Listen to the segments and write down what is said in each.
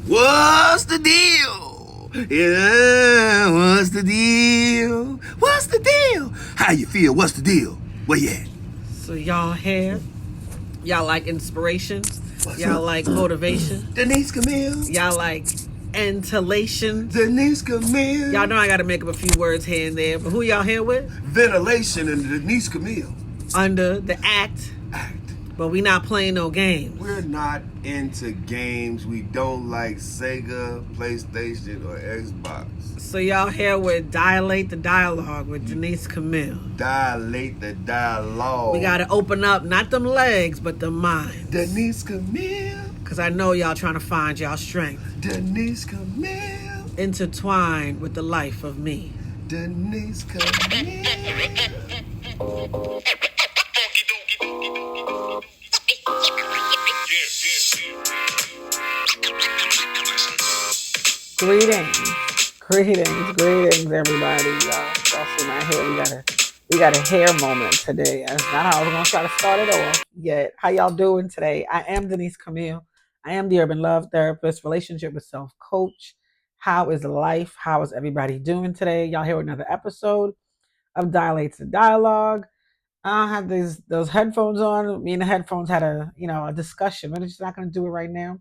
What's the deal? Yeah, what's the deal? What's the deal? How you feel? What's the deal? Where you at? So y'all here? Y'all like inspiration? What's Y'all up? like motivation? Denise Camille? Y'all like ventilation? Denise Camille? Y'all know I gotta make up a few words here and there, but who y'all here with? Ventilation and Denise Camille. Under the act, Act. but we not playing no games. We're not into games. We don't like Sega, PlayStation, or Xbox. So y'all here with Dilate the Dialogue with Denise Camille. Dilate the dialogue. We gotta open up not them legs, but the mind. Denise Camille. Cause I know y'all trying to find y'all strength. Denise Camille. Intertwined with the life of me. Denise Camille. Greetings, everybody. Y'all see my hair. We got a hair moment today. That's not how I was gonna try to start it off yet. How y'all doing today? I am Denise Camille. I am the urban love therapist, relationship with self coach. How is life? How is everybody doing today? Y'all hear another episode of Dilates the Dialogue. I have those headphones on. Me and the headphones had a discussion. We're just not gonna do it right now.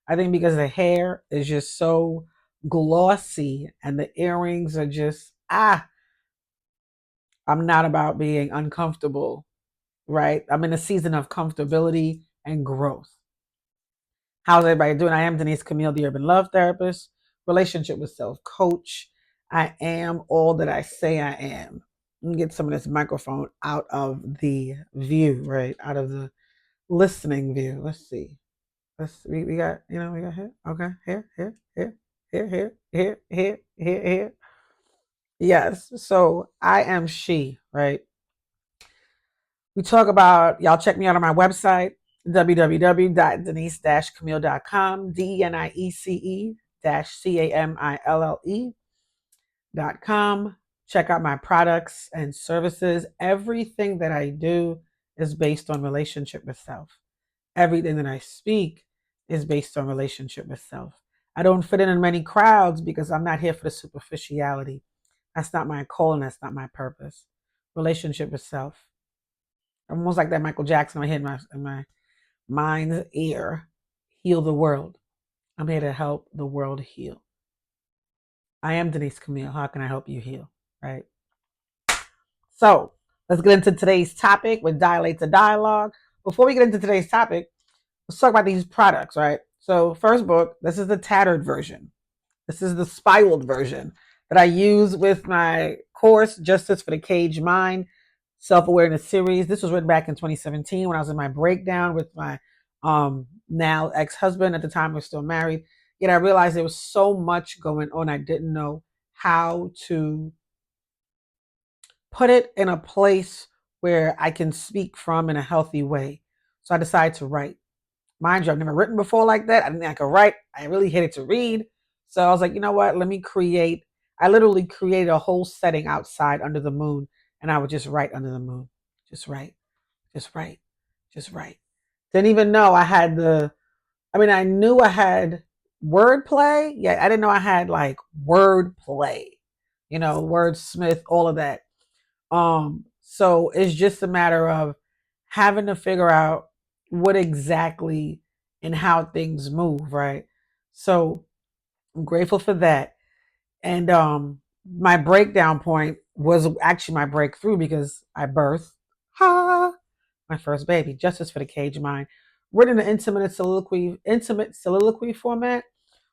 I think because the hair is just so glossy and the earrings are just I'm not about being uncomfortable, right? I'm in a season of comfortability and growth. How's everybody doing? I am Denise Camille, the urban love therapist, relationship with self coach. I am all that I say I am. Let me get some of this microphone out of the view, right? Out of the listening view. Let's see. We got we got here. Okay, here. Yes. So I am she, right? We talk about y'all check me out on my website, www.denise-camille.com, DENIECE-CAMILLE.com. Check out my products and services. Everything that I do is based on relationship with self. Everything that I speak is based on relationship with self. I don't fit in many crowds because I'm not here for the superficiality. That's not my calling. That's not my purpose. Relationship with self. Almost like that Michael Jackson I hear in my mind's ear. Heal the world. I'm here to help the world heal. I am Denise Camille. How can I help you heal? Right? So let's get into today's topic with Dilate the Dialogue. Before we get into today's topic, let's talk about these products, right? So, first book, this is the tattered version. This is the spiraled version that I use with my course, Justice for the Caged Mind, Self-Awareness Series. This was written back in 2017 when I was in my breakdown with my now ex-husband. At the time, we were still married. Yet I realized there was so much going on. I didn't know how to put it in a place where I can speak from in a healthy way. So I decided to write. Mind you, I've never written before like that. I didn't think I could write. I really hated to read. So I was like, you know what? Let me create. I literally created a whole setting outside under the moon, and I would just write under the moon. Just write, just write, just write. Didn't even know I had I knew I had wordplay. Yeah, I didn't know I had like wordplay, wordsmith, all of that. So it's just a matter of having to figure out what exactly and how things move, right? So I'm grateful for that. And my breakdown point was actually my breakthrough because I birthed my first baby, Justice for the Cage Mind, written in intimate soliloquy format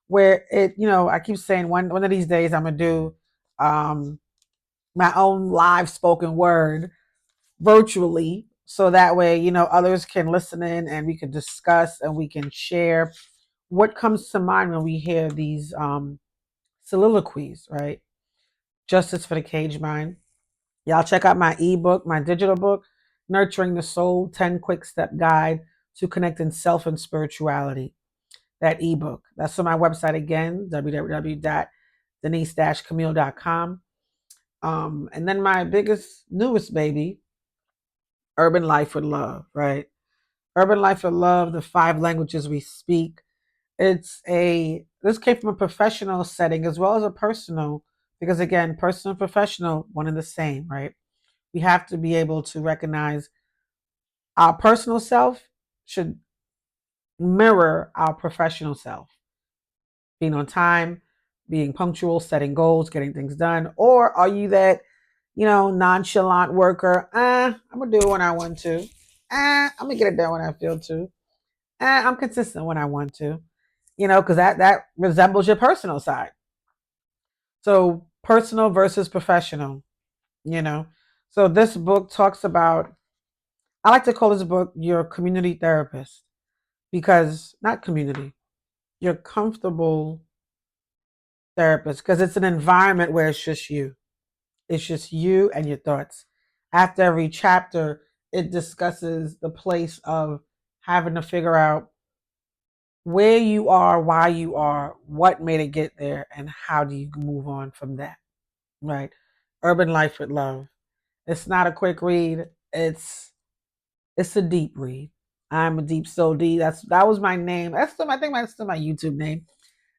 where I keep saying one of these days I'm gonna do my own live spoken word virtually so that way others can listen in and we can discuss and we can share what comes to mind when we hear these soliloquies, right? Justice for the Cage Mind. Y'all check out my ebook, my digital book, Nurturing the Soul, 10 Quick Step Guide to Connecting Self and Spirituality. That ebook, that's on my website again, www.denise-camille.com. And then my newest baby, Urban Life with Love, right? Urban Life with Love, the 5 languages we speak. It's a this came from a professional setting as well as a personal, because again, personal and professional, one and the same, right? We have to be able to recognize our personal self should mirror our professional self. Being on time, being punctual, setting goals, getting things done? Or are you that, nonchalant worker? I'm gonna do it when I want to. I'm gonna get it done when I feel to. I'm consistent when I want to. Because that resembles your personal side. So personal versus professional, you know. So this book talks about, I like to call this book your community therapist, because not community, your comfortable therapist, because it's an environment where it's just you. It's just you and your thoughts. After every chapter, it discusses the place of having to figure out where you are, why you are, what made it get there, and how do you move on from that. Right? Urban Life with Love. It's not a quick read. It's a deep read. I'm a Deep Soul D. That was my name. I think that's still my YouTube name.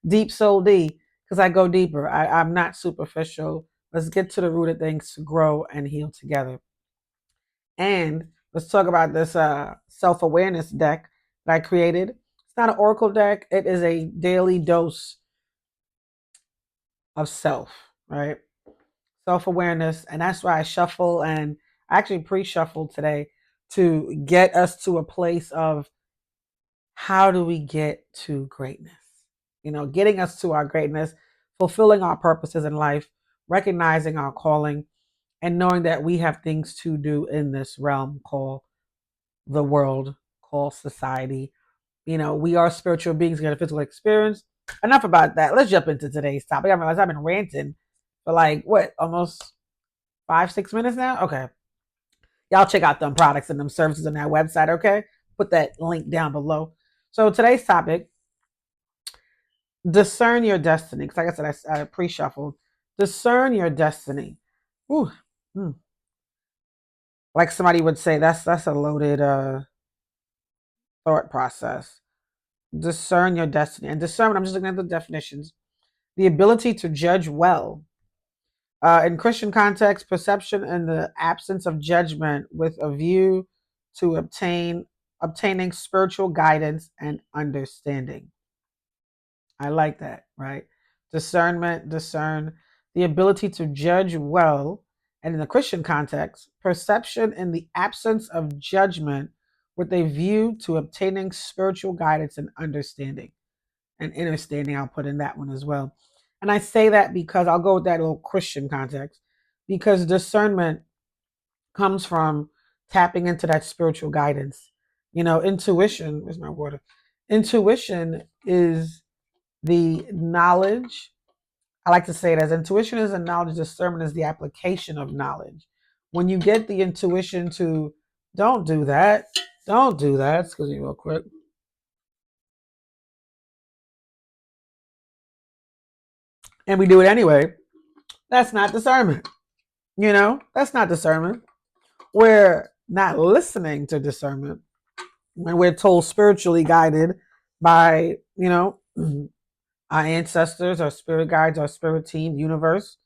Deep Soul D, because I go deeper. I'm not superficial. Let's get to the root of things to grow and heal together. And let's talk about this self-awareness deck that I created. It's not an oracle deck. It is a daily dose of self, right? Self-awareness. And that's why I shuffle, and I actually pre-shuffled today to get us to a place of how do we get to greatness? Getting us to our greatness, fulfilling our purposes in life, recognizing our calling, and knowing that we have things to do in this realm called the world, called society. We are spiritual beings, get a physical experience. Enough about that. Let's jump into today's topic. I realize I've been ranting for like what, almost 5-6 minutes now. Okay, y'all check out them products and them services on that website. Okay, put that link down below. So today's topic: discern your destiny. Because like I said, I pre-shuffled. Discern your destiny. Ooh, like somebody would say, that's a loaded thought process. Discern your destiny. And discernment, I'm just looking at the definitions. The ability to judge well. In Christian context, perception and the absence of judgment with a view to obtaining spiritual guidance and understanding. I like that, right? Discernment, discern, the ability to judge well. And in the Christian context, perception in the absence of judgment with a view to obtaining spiritual guidance and understanding. And understanding, I'll put in that one as well. And I say that because I'll go with that little Christian context, because discernment comes from tapping into that spiritual guidance. Intuition, where's my water? Intuition is the knowledge. I like to say it as intuition is a knowledge, discernment is the application of knowledge. When you get the intuition to don't do that, excuse me real quick. And we do it anyway, that's not discernment. That's not discernment. We're not listening to discernment when we're told spiritually guided by, our ancestors, our spirit guides, our spirit team, universe.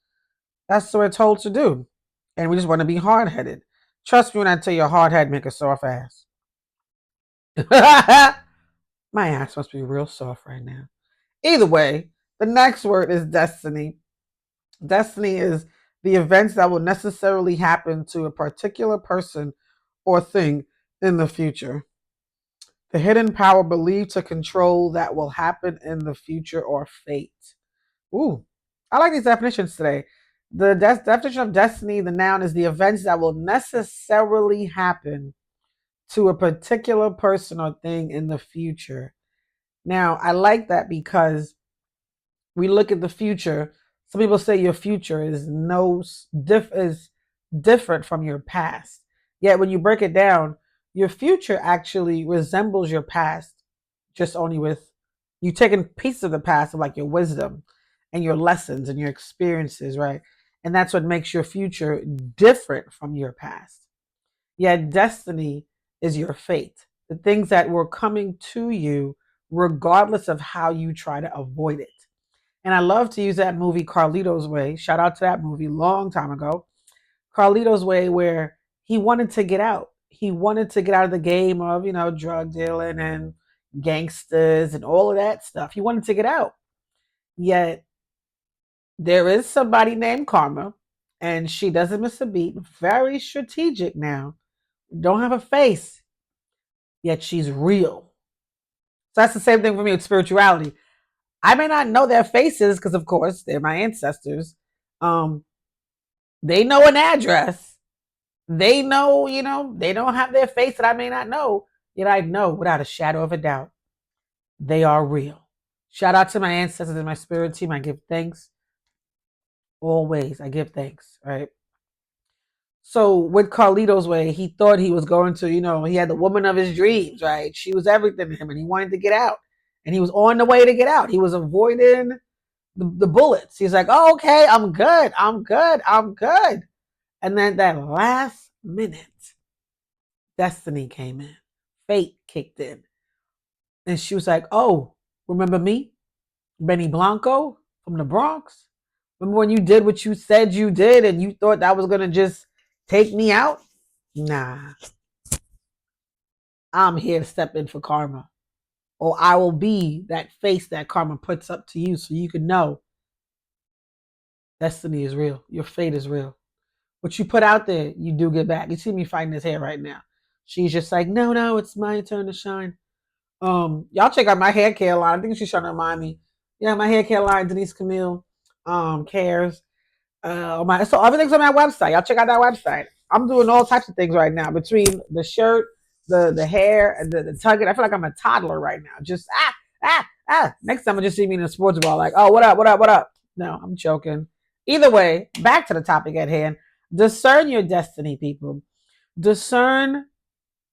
That's what we're told to do. And we just want to be hard headed. Trust me when I tell you a hard head make a soft ass. My ass must be real soft right now. Either way, the next word is destiny. Destiny is the events that will necessarily happen to a particular person or thing in the future. The hidden power believed to control that will happen in the future or fate. Ooh, I like these definitions today. The definition of destiny, the noun, is the events that will necessarily happen to a particular person or thing in the future. Now, I like that because we look at the future. Some people say your future is is different from your past. Yet when you break it down, your future actually resembles your past, just only with you taking pieces of the past of like your wisdom and your lessons and your experiences, right? And that's what makes your future different from your past. Yet destiny is your fate. The things that were coming to you regardless of how you try to avoid it. And I love to use that movie Carlito's Way. Shout out to that movie long time ago. Carlito's Way, where he wanted to get out. He wanted to get out of the game of, drug dealing and gangsters and all of that stuff. He wanted to get out. Yet there is somebody named Karma, and she doesn't miss a beat. Very strategic now. Don't have a face, yet she's real. So that's the same thing for me with spirituality. I may not know their faces because, of course, they're my ancestors. Um, they know an address. They know, they don't have their face that I may not know. Yet I know without a shadow of a doubt, they are real. Shout out to my ancestors and my spirit team. I give thanks. Always, I give thanks, right? So with Carlito's Way, he thought he was going to, he had the woman of his dreams, right? She was everything to him and he wanted to get out. And he was on the way to get out. He was avoiding the bullets. He's like, oh, okay, I'm good. I'm good. I'm good. And then that last minute, destiny came in. Fate kicked in. And she was like, oh, remember me? Benny Blanco from the Bronx? Remember when you did what you said you did and you thought that was going to just take me out? Nah. I'm here to step in for karma. Or I will be that face that karma puts up to you so you can know destiny is real. Your fate is real. What you put out there, you do get back. You see me fighting his hair right now. She's just like, no, it's my turn to shine. Y'all check out my hair care line. I think she's trying to remind me. Yeah, my hair care line, Denise Camille, cares. So everything's on my website. Y'all check out that website. I'm doing all types of things right now between the shirt, the hair, and the tugging. I feel like I'm a toddler right now. Just Next time I just see me in a sports bra, like, oh, what up, what up, what up? No, I'm joking. Either way, back to the topic at hand. Discern your destiny, people. Discern,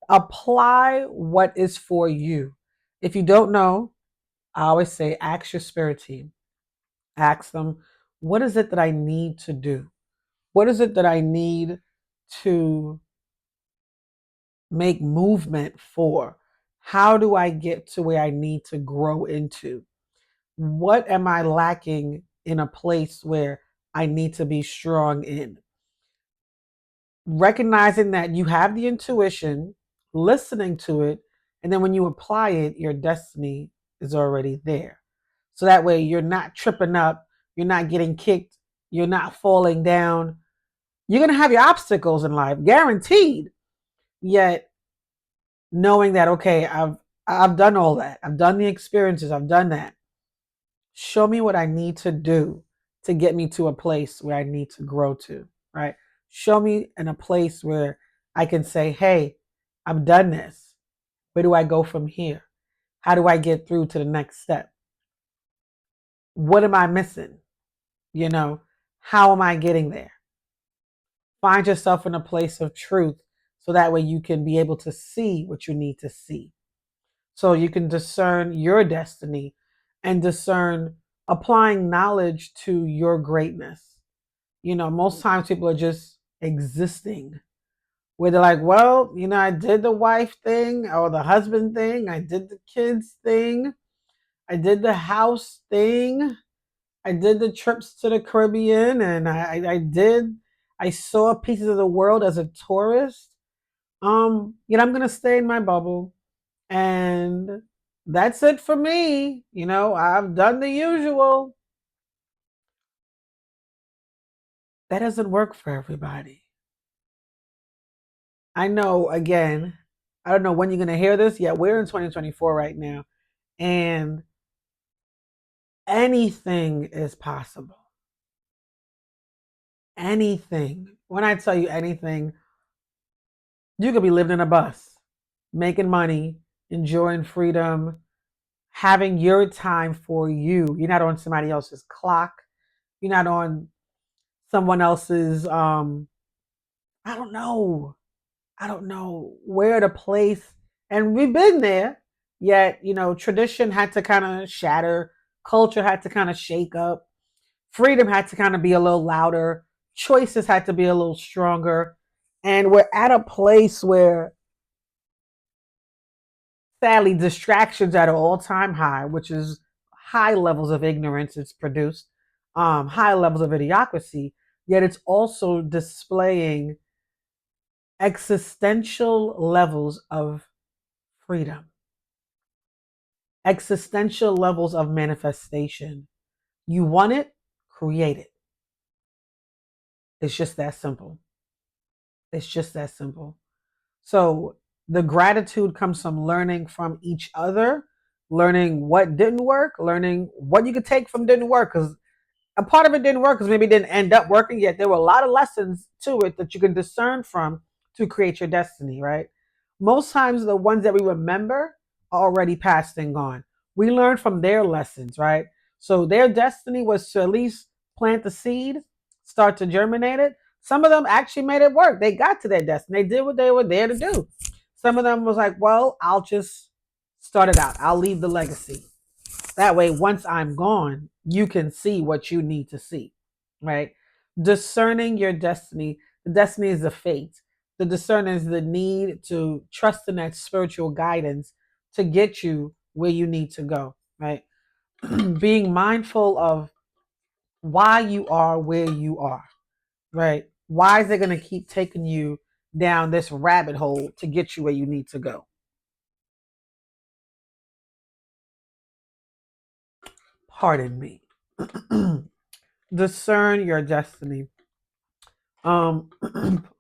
apply what is for you. If you don't know, I always say ask your spirit team. Ask them, what is it that I need to do? What is it that I need to make movement for? How do I get to where I need to grow into? What am I lacking in a place where I need to be strong in? Recognizing that you have the intuition, listening to it, and then when you apply it, your destiny is already there. So that way you're not tripping up, you're not getting kicked, you're not falling down. You're going to have your obstacles in life, guaranteed. Yet knowing that, okay, I've done all that. I've done the experiences, I've done that. Show me what I need to do to get me to a place where I need to grow to, right? Show me in a place where I can say, hey, I've done this. Where do I go from here? How do I get through to the next step? What am I missing? How am I getting there? Find yourself in a place of truth so that way you can be able to see what you need to see. So you can discern your destiny and discern applying knowledge to your greatness. Most times people are just existing where they're like, well, I did the wife thing or the husband thing. I did the kids thing. I did the house thing. I did the trips to the Caribbean and I saw pieces of the world as a tourist. I'm gonna stay in my bubble and that's it for me. I've done the usual. That doesn't work for everybody. I know, again, I don't know when you're gonna hear this. Yeah, we're in 2024 right now, and anything is possible. Anything. When I tell you anything, you could be living in a bus, making money, enjoying freedom, having your time for you. You're not on somebody else's clock. You're not on someone else's I don't know. I don't know where to place. And we've been there. Yet, tradition had to kind of shatter, culture had to kind of shake up, freedom had to kind of be a little louder, choices had to be a little stronger. And we're at a place where Sadly, distractions at an all-time high, which is high levels of ignorance it's produced, high levels of idiocracy, yet it's also displaying existential levels of freedom, existential levels of manifestation. You want it, create it. It's just that simple. It's just that simple. So the gratitude comes from learning from each other, learning what didn't work, learning what you could take from didn't work. Because a part of it didn't work because maybe it didn't end up working, yet there were a lot of lessons to it that you can discern from to create your destiny, right? Most times the ones that we remember are already past and gone. We learn from their lessons, right? So their destiny was to at least plant the seed, start to germinate it. Some of them actually made it work. They got to their destiny. They did what they were there to do. Some of them was like, well, I'll just start it out. I'll leave the legacy. That way, once I'm gone, you can see what you need to see, right? Discerning your destiny. The destiny is the fate. The discerning is the need to trust in that spiritual guidance to get you where you need to go, right? Being mindful of why you are where you are, right? Why is it going to keep taking you down this rabbit hole to get you where you need to go? Pardon me. Discern your destiny. Um,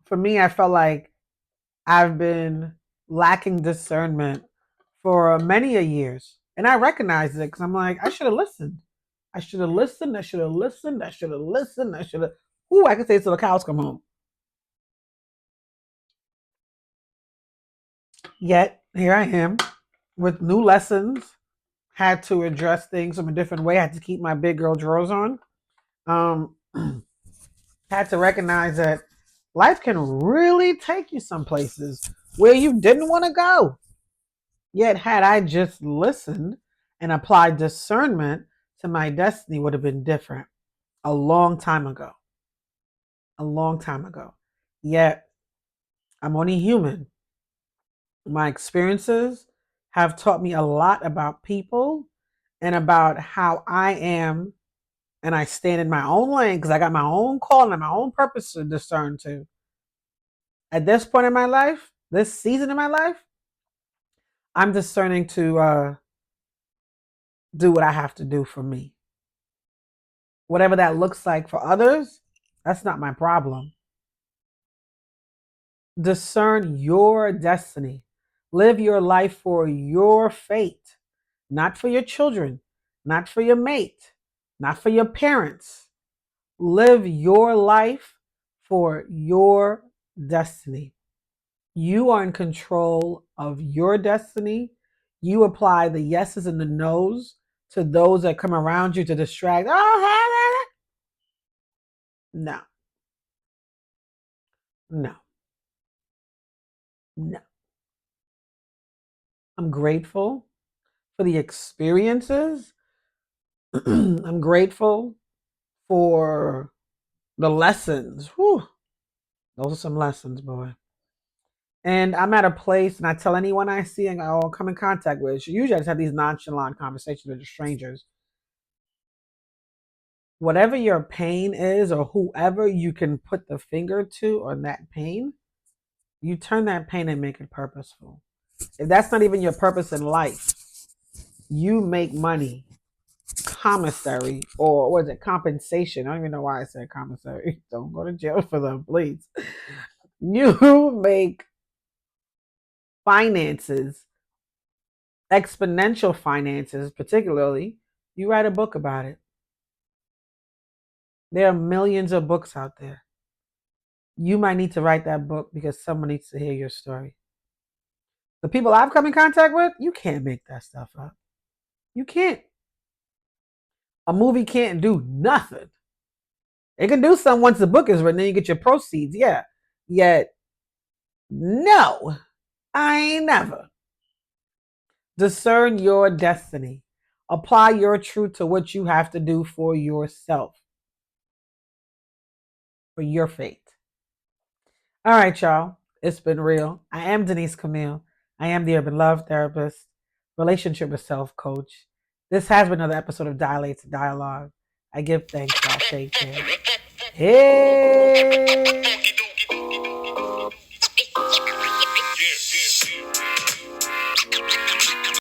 for me, I felt like I've been lacking discernment for many a years, and I recognize it because I'm like, I should have listened. I should have listened. I should have listened. I should have listened. I should have. Ooh, I can say it till the cows come home. Yet here I am with new lessons. Had to address things from a different way. I had to keep my big girl drawers on. Um, had to recognize that life can really take you some places where you didn't want to go. Yet, had I just listened and applied discernment to my destiny, would have been different a long time ago. A long time ago. Yet, I'm only human. My experiences have taught me a lot about people and about how I am, and I stand in my own lane because I got my own calling and my own purpose to discern to. At this point in my life, this season in my life, I'm discerning to do what I have to do for me. Whatever that looks like for others, that's not my problem. Discern your destiny. Live your life for your fate, not for your children, not for your mate, not for your parents. Live your life for your destiny. You are in control of your destiny. You apply the yeses and the nos to those that come around you to distract. Oh, no, no, no. I'm grateful for the experiences. I'm grateful for the lessons. Whew, those are some lessons, boy. And I'm at a place, and I tell anyone I see and I'll come in contact with. Usually, I just have these nonchalant conversations with strangers. Whatever your pain is, or whoever you can put the finger to on that pain, you turn that pain and make it purposeful. If that's not even your purpose in life, you make money, commissary, or what is it, compensation. I don't even know why I said commissary. Don't go to jail for them, please. You make finances, exponential finances, particularly. You write a book about it. There are millions of books out there. You might need to write that book because someone needs to hear your story. The people I've come in contact with, you can't make that stuff up. You can't. A movie can't do nothing. It can do something once the book is written, then you get your proceeds, yeah. Yet, no, I ain't never. Discern your destiny. Apply your truth to what you have to do for yourself, for your fate. All right, y'all. It's been real. I am Denise Camille. I am the Urban Love Therapist. relationship with self coach. This has been another episode of Dilates Dialogue. I give thanks. Y'all take care. Hey.